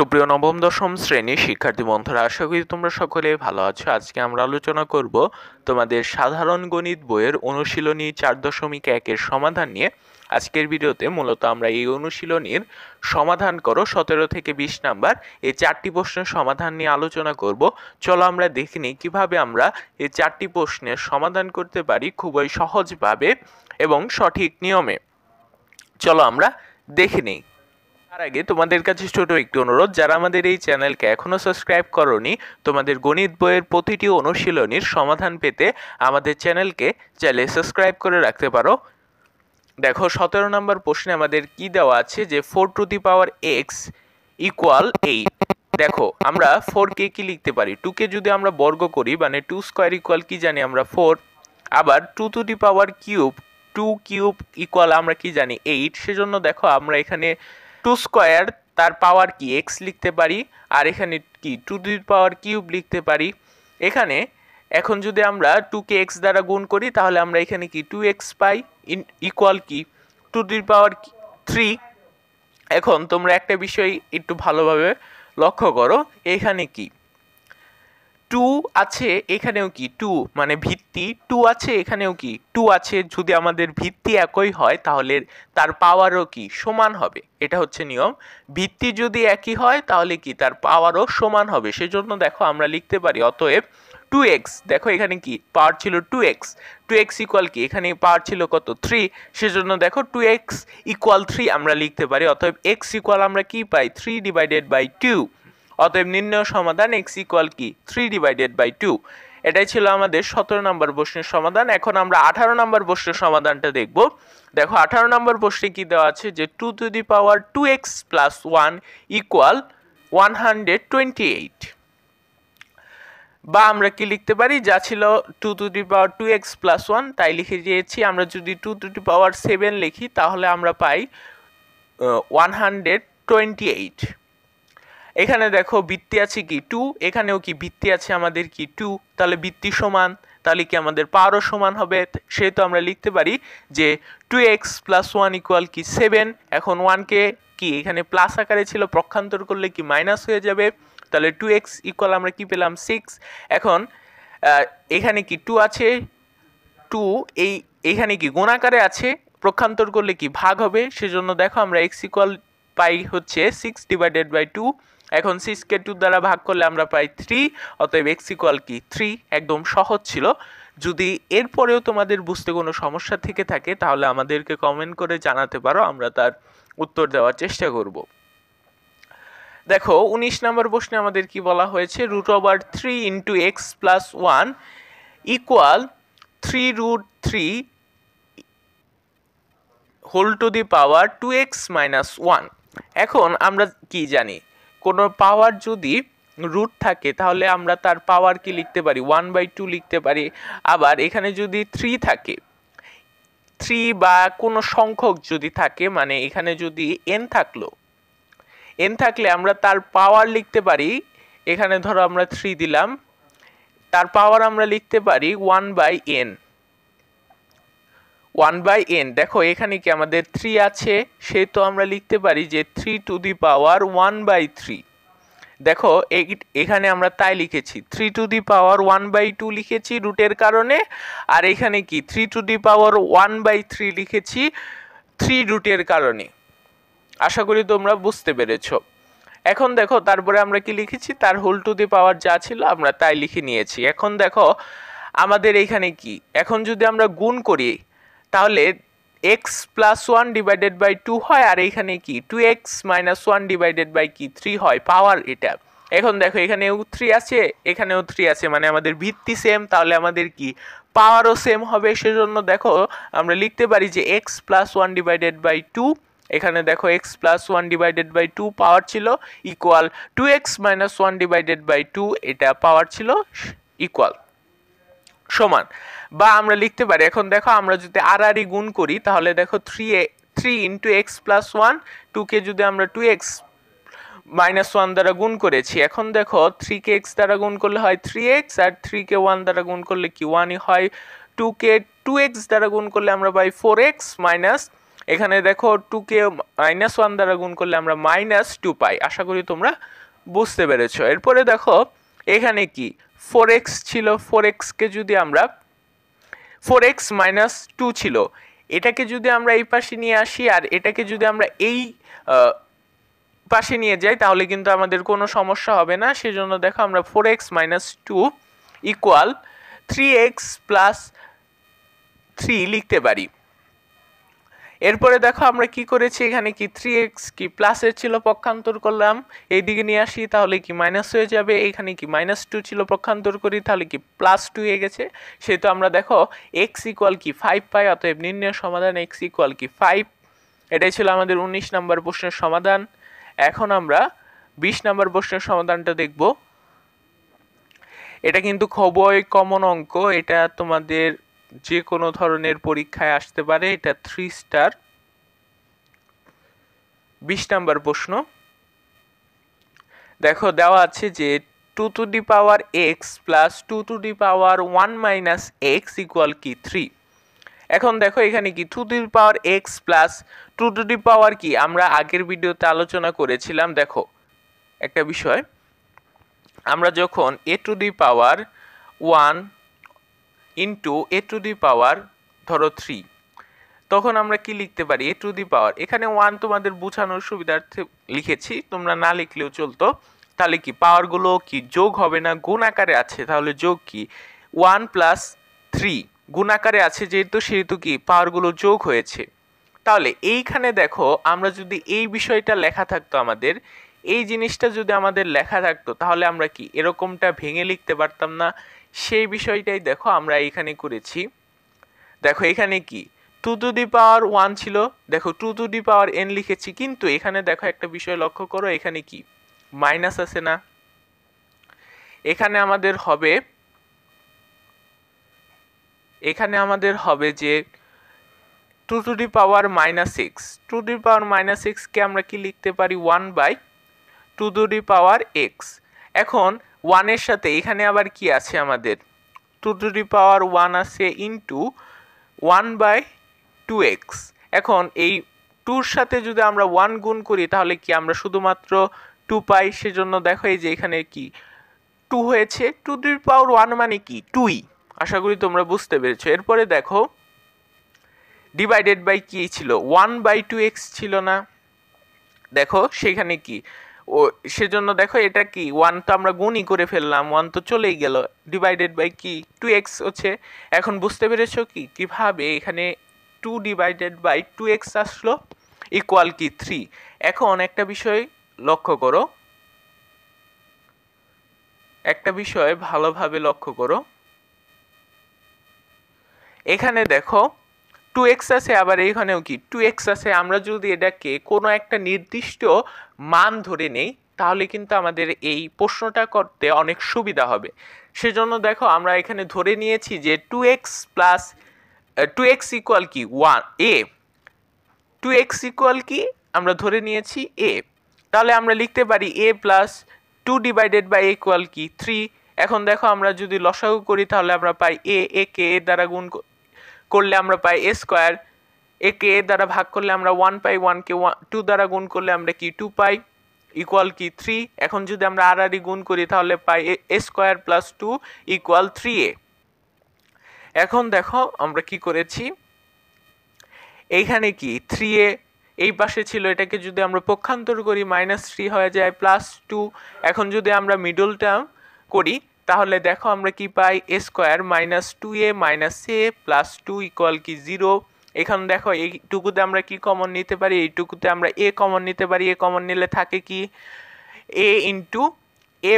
সুপ্রিয় নবম দশম শ্রেণীর শিক্ষার্থী বন্ধুরা, আশা করি তোমরা সকলে ভালো আছো। আজকে আমরা আলোচনা করব তোমাদের সাধারণ গণিত বইয়ের অনুশীলনী 4.1 এর সমাধান নিয়ে। আজকের ভিডিওতে মূলত আমরা এই অনুশীলনীর সমাধান করো 17 থেকে 20 নাম্বার এই 4টি প্রশ্নের সমাধান নিয়ে আলোচনা করব। চলো আমরা দেখে নিই কিভাবে আমরা এই 4টি প্রশ্নের সমাধান করতে পারি খুবই সহজভাবে এবং সঠিক নিয়মে। চলো আমরা দেখে নিই। তার আগে তোমাদের কাছে ছোট একটি অনুরোধ, যারা আমাদের এই চ্যানেলকে এখনো সাবস্ক্রাইব করোনি, তোমাদের গণিত বইয়ের প্রতিটি অনুশীলনীর সমাধান পেতে আমাদের চ্যানেলকে চাইলে সাবস্ক্রাইব করে রাখতে পারো। দেখো 17 নম্বর প্রশ্নে আমাদের কি দেওয়া আছে যে 4 two the power x equal 8। দেখো আমরা 4 কে কি লিখতে পারি, 2 কে যদি আমরা বর্গ করি মানে 2 স্কয়ার ইকুয়াল কি জানি আমরা 4। আবার 2 two the power cube, 2 cube equal আমরা কি জানি 8। সেজন্য দেখো আমরা এখানে 2 স্কয়ার তার পাওয়ার কি x লিখতে পারি, আর এখানে কি 2 টু দি পাওয়ার কিউব লিখতে পারি। এখানে এখন যদি আমরা 2 কে x দ্বারা গুণ করি তাহলে আমরা এখানে কি 2x পাই ইকুয়াল কি 2 টু দি পাওয়ার 3। এখন তোমরা একটা বিষয় একটু ভালোভাবে লক্ষ্য করো, এখানে কি 2 আছে, এখানেও কি 2 মানে ভিত্তি 2 আছে, এখানেও কি 2 আছে। যদি আমাদের ভিত্তি একই হয় তাহলে তার পাওয়ারও কি সমান হবে, এটা হচ্ছে নিয়ম। ভিত্তি যদি একই হয় তাহলে কি তার পাওয়ারও সমান হবে। সেজন্য দেখো আমরা লিখতে পারি অতএব 2x, দেখো এখানে কি পাওয়ার ছিল 2x ইকুয়াল কি এখানে পাওয়ার ছিল কত 3। সেজন্য দেখো 2x ইকুয়াল 3 আমরা লিখতে পারি। অতএব x ইকুয়াল আমরা কি পাই 3/2। অতএব নির্ণয় সমাধান x ইকুয়াল কি 3/2। এটাই ছিল আমাদের 17 নম্বর প্রশ্নের সমাধান। এখন আমরা 18 নম্বর প্রশ্নের সমাধানটা দেখব। দেখো 18 নম্বর প্রশ্নে কি দেওয়া আছে যে 2 two the power 2x plus 1 equal 128। বা আমরা কি লিখতে পারি, যা ছিল 2 two the power 2x plus 1 তাই লিখে দিয়েছি। আমরা যদি 2 টু দি পাওয়ার 7 লিখি তাহলে আমরা পাই 128। এখানে দেখো ভিত্তি আছে কি 2, এখানেও কি ভিত্তি আছে আমাদের কি 2, তাহলে ভিত্তি সমান, তাহলে কি আমাদের পাওয়ারও সমান হবে। সেহেতু আমরা লিখতে পারি যে 2x প্লাস 1 ইকুয়াল কি 7। এখন 1 কে কি এখানে প্লাস আকারে ছিল, পক্ষান্তর করলে কি মাইনাস হয়ে যাবে, তাহলে 2x ইকুয়াল আমরা কি পেলাম 6। এখন এখানে কি 2 আছে, 2 এইখানে কি গুণ আকারে আছে, পক্ষান্তর করলে কি ভাগ হবে। সেজন্য দেখো আমরা x ইকুয়াল পাই হচ্ছে 6/2। এখন 6 কে 2 দ্বারা ভাগ করলে আমরা পাই 3। অতএব x ইকুয়াল কি 3। একদম সহজ ছিল। যদি এরপরেও তোমাদের বুঝতে কোনো সমস্যা থেকে থাকে তাহলে আমাদেরকে কমেন্ট করে জানাতে পারো, আমরা তার উত্তর দেওয়ার চেষ্টা করব। দেখো 19 নম্বর প্রশ্নে আমাদের কি বলা হয়েছে, √3 into x plus 1 equal 3√3 whole to the power 2x minus 1। এখন আমরা কি জানি, কোনো পাওয়ার যদি রুট থাকে তাহলে আমরা তার পাওয়ার কি লিখতে পারি 1/2 লিখতে পারি। আবার এখানে যদি 3 থাকে, 3 বা কোনো সংখ্যক যদি থাকে, মানে এখানে যদি n থাকলে আমরা তার পাওয়ার লিখতে পারি, এখানে ধরো আমরা 3 দিলাম, তার পাওয়ার আমরা লিখতে পারি 1/n। দেখো এখানে কি আমাদের 3 আছে, সেহেতু আমরা লিখতে পারি যে 3 টু দি পাওয়ার 1/3। দেখো এখানে আমরা তাই লিখেছি, 3 টু দি পাওয়ার 1/2 লিখেছি রুটের কারণে, আর এখানে কি 3 টু দি পাওয়ার 1/3 লিখেছি 3 রুটের কারণে। আশা করি তোমরা বুঝতে পেরেছো। এখন দেখো তারপরে আমরা কি লিখেছি, তার হোল টু দি পাওয়ার যা ছিল আমরা তাই লিখে নিয়েছি। এখন দেখো আমাদের এখানে কি, এখন যদি আমরা গুণ করি তাহলে x প্লাস 1 ডিভাইডেড বাই 2 হয়, আর এখানে কি 2x মাইনাস 1 ডিভাইডেড বাই কি 3 হয় পাওয়ার এটা। এখন দেখো এখানেও 3 আছে, এখানেও 3 আছে, মানে আমাদের ভিত্তি সেম, তাহলে আমাদের কি পাওয়ারও সেম হবে। সেজন্য দেখো আমরা লিখতে পারি যে x প্লাস 1 ডিভাইডেড বাই 2, এখানে দেখো x প্লাস 1 ডিভাইডেড বাই 2 পাওয়ার ছিল equal 2x minus 1 divided by 2, এটা পাওয়ার ছিল ইকুয়াল সমান। বা আমরা লিখতে পারি, এখন দেখো আমরা যদি আর গুণ করি তাহলে দেখো 3 ইন্টু এক্স প্লাস 1, 2 কে যদি আমরা 2x মাইনাস 1 দ্বারা গুণ করেছি, এখন দেখো 3 কে x দ্বারা গুণ করলে হয় 3x, আর 3 কে 1 দ্বারা গুণ করলে কি 1ই হয়। 2 কে 2x দ্বারা গুণ করলে আমরা পাই 4x মাইনাস এখানে দেখো 2কে -1 দ্বারা গুণ করলে আমরা -2 পাই। আশা করি তোমরা বুঝতে পেরেছো। এরপরে দেখো এখানে কি 4x ছিল, 4x কে যদি আমরা 4x - 2 ছিল, এটাকে যদি আমরা এই পাশে নিয়ে আসি আর এটাকে যদি আমরা এই পাশে নিয়ে যাই তাহলে কিন্তু আমাদের কোনো সমস্যা হবে না। সেজন্য দেখো আমরা 4x - 2 ইকুয়াল 3x + 3 লিখতে পারি। এরপরে দেখো আমরা কি করেছি, এখানে কি 3x কি প্লাসের ছিল, পক্ষান্তর করলাম, এইদিকে নিয়ে আসি তাহলে কি মাইনাস হয়ে যাবে। এখানে কি -2 ছিল, পক্ষান্তর করি তাহলে কি +2 হয়ে গেছে। সেহেতু আমরা দেখো x ইকুয়াল কি 5 পাই। অতএব নির্ণয় সমাধান x ইকুয়াল কি 5। এটাই ছিল আমাদের 19 নম্বর প্রশ্নের সমাধান। এখন আমরা 20 নম্বর প্রশ্নের সমাধানটা দেখব। এটা কিন্তু খুবই কমন অঙ্ক, এটা তোমাদের যে কোনো ধরনের পরীক্ষায় আসতে পারে। এটা 3 স্টার। 20 নম্বর প্রশ্ন দেখো দেওয়া আছে যে 2x + 2 - x ইকুয়াল কি 3। এখন দেখো এখানে কি 2x + 2 কি আমরা আগের ভিডিওতে আলোচনা করেছিলাম। দেখো একটা বিষয়, আমরা যখন a⁴ ইন্টু a⁴ ধরো 3, তখন আমরা কি লিখতে পারি a⁴, এখানে 1 তোমাদের বোঝানোর সুবিধার্থে লিখেছি, তোমরা না লিখলেও চলতো। তাহলে কি পাওয়ারগুলো কি যোগ হবে না, গুণ আকারে আছে, তাহলে যোগ কি 1 + 3 গুণ আকারে আছে সেহেতু কি পাওয়ারগুলো যোগ হয়েছে। তাহলে এইখানে দেখো আমরা যদি এই বিষয়টা লেখা থাকতো, আমাদের এই জিনিসটা যদি আমাদের লেখা থাকতো তাহলে আমরা কি এরকমটা ভেঙে লিখতে পারতাম না। সেই বিষয়টাই দেখো আমরা এখানে করেছি। দেখো এখানে কি 2⁴ ছিল, দেখো 2⁴n লিখেছি, কিন্তু এখানে দেখো একটা বিষয় লক্ষ্য করো, এখানে কি মাইনাস আছে না। এখানে আমাদের হবে যে 2⁻⁻6 2⁻⁻6 কে আমরা কি লিখতে পারি 1/2⁴x। এখন 1 এর সাথে এখানে আবার কি আছে, আমাদের 2⁴1 আছে ইন্টু 1/2x। এখন এই 2-র সাথে যদি আমরা 1 গুণ করি তাহলে কি আমরা শুধুমাত্র 2 পাই। সেজন্য দেখো এই যে এখানে কি 2 হয়েছে, 2⁴1 মানে কি 2ই। আশা করি তোমরা বুঝতে পেরেছো। এরপরে দেখো ডিভাইডেড বাই কি ছিল 1/2x ছিল না, দেখো সেখানে কি সেজন্য দেখো এটা কি 1 তো আমরা গুণই করে ফেললাম, 1 তো চলেই গেল, ডিভাইডেড বাই কি 2x হচ্ছে। এখন বুঝতে পেরেছো কি কিভাবে এখানে 2/2x আসলো ইকুয়াল কি 3। এখন একটা বিষয় লক্ষ্য করো, একটা বিষয় ভালোভাবে লক্ষ্য করো, এখানে দেখো 2x আছে, আবার এখানেও কি 2x আছে। আমরা যদি এটাকে কোনো একটা নির্দিষ্ট মান ধরে নেই তাহলে কিন্তু আমাদের এই প্রশ্নটা করতে অনেক সুবিধা হবে। সেজন্য দেখো আমরা এখানে ধরে নিয়েছি যে 2x ইকুয়াল কি 1 a, 2x ইকুয়াল কি আমরা ধরে নিয়েছি a। তাহলে আমরা লিখতে পারি a + 2/a ইকুয়াল কি 3। এখন দেখো আমরা যদি লসাগু করি তাহলে আমরা পাই a কে a দ্বারা গুণ করলে আমরা পাই a², a কে a দ্বারা ভাগ করলে আমরা 1 পাই, 1 কে 2 দ্বারা গুণ করলে আমরা কি 2 পাই ইকুয়াল কি 3। এখন যদি আমরা আর গুণ করি তাহলে পাই a² + 2 ইকুয়াল 3a। এখন দেখো আমরা কি করেছি, এইখানে কি 3a এই পাশে ছিল, এটাকে যদি আমরা পক্ষান্তর করি -3 হয়ে যায় +2। এখন যদি আমরা মিডল টার্ম করি তাহলে দেখো আমরা কি পাই a² - 2a - a + 2 ইকুয়াল কি 0। এখানে দেখো এইটুকুতে আমরা কি কমন নিতে পারি, এইটুকুতে আমরা a কমন নিতে পারি, a কমন নিলে থাকে কি a × a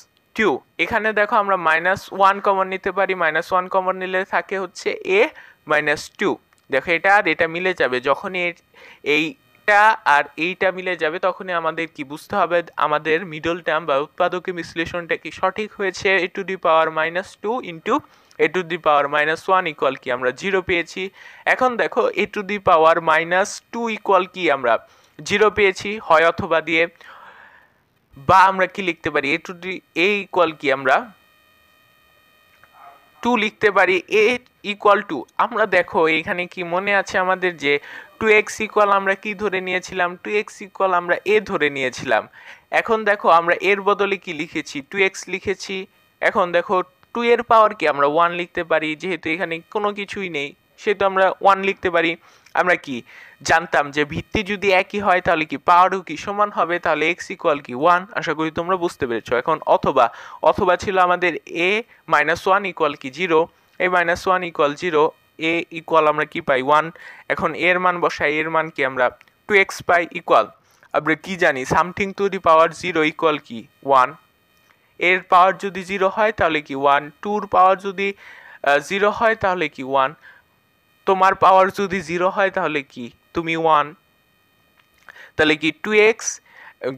- 2। এখানে দেখো আমরা -1 কমন নিতে পারি, -1 কমন নিলে থাকে হচ্ছে a - 2। দেখো এটা আর এটা মিলে যাবে, যখনই এইটা আর এইটা মিলে যাবে তখনই আমাদের কি বুঝতে হবে আমাদের মিডল টার্ম বা উৎপাদকের বিশ্লেষণটা কি সঠিক হয়েছে। a⁻² - 2 × a⁻1 ইকুয়াল কি আমরা 0 পেয়েছি। এখন দেখো a⁻2 ইকুয়াল কি আমরা 0 পেয়েছি, হয় অথবা দিয়ে, বা আমরা কি লিখতে পারি a ইকুয়াল কি আমরা 2 লিখতে পারি a ইকুয়াল টু, আমরা দেখো এখানে কি মনে আছে আমাদের যে 2x ইকুয়াল আমরা কি ধরে নিয়েছিলাম, 2x ইকুয়াল আমরা a ধরে নিয়েছিলাম। এখন দেখো আমরা এর বদলে কি লিখেছি, 2x লিখেছি। এখন দেখো 2 এর পাওয়ার কি আমরা 1 লিখতে পারি, যেহেতু এখানে কোনো কিছুই নেই সেহেতু আমরা 1 লিখতে পারি। আমরা কি জানতাম যে ভিত্তি যদি একই হয় তাহলে কি পাওয়ারও কি সমান হবে, তাহলে x ইকুয়াল কি 1। আশা করি তোমরা বুঝতে পেরেছো। এখন অথবা ছিল আমাদের a মাইনাস 1 ইকুয়াল কি 0, a minus 1 equal 0, a equal আমরা কি পাই 1। এখন এর মান বসাই, এর মান কি আমরা 2x পাই ইকুয়াল, আমরা কি জানি something to the power 0 equal কি 1। এর পাওয়ার যদি 0 হয় তাহলে কি 1, 2 এর পাওয়ার যদি 0 হয় তাহলে কি 1, তোমার পাওয়ার যদি 0 হয় তাহলে কি তুমি 1, তাহলে কি 2x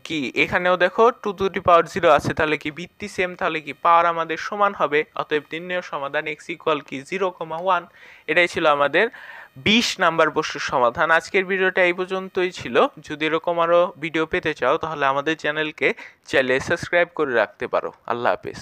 কি এখানেও দেখো 2 টু দি পাওয়ার 0 আছে, তাহলে কি ভিত্তি সেম, তাহলে কি পাওয়ার আমাদের সমান হবে। অতএব নির্ণয় সমাধান x ইকুয়াল কি 0,1। এটাই ছিল আমাদের 20 নাম্বার প্রশ্নের সমাধান। আজকের ভিডিওটা এই পর্যন্তই ছিল। যদি এরকম আরো ভিডিও পেতে চাও তাহলে আমাদের চ্যানেলকে চাইলে সাবস্ক্রাইব করে রাখতে পারো। আল্লাহ হাফেজ।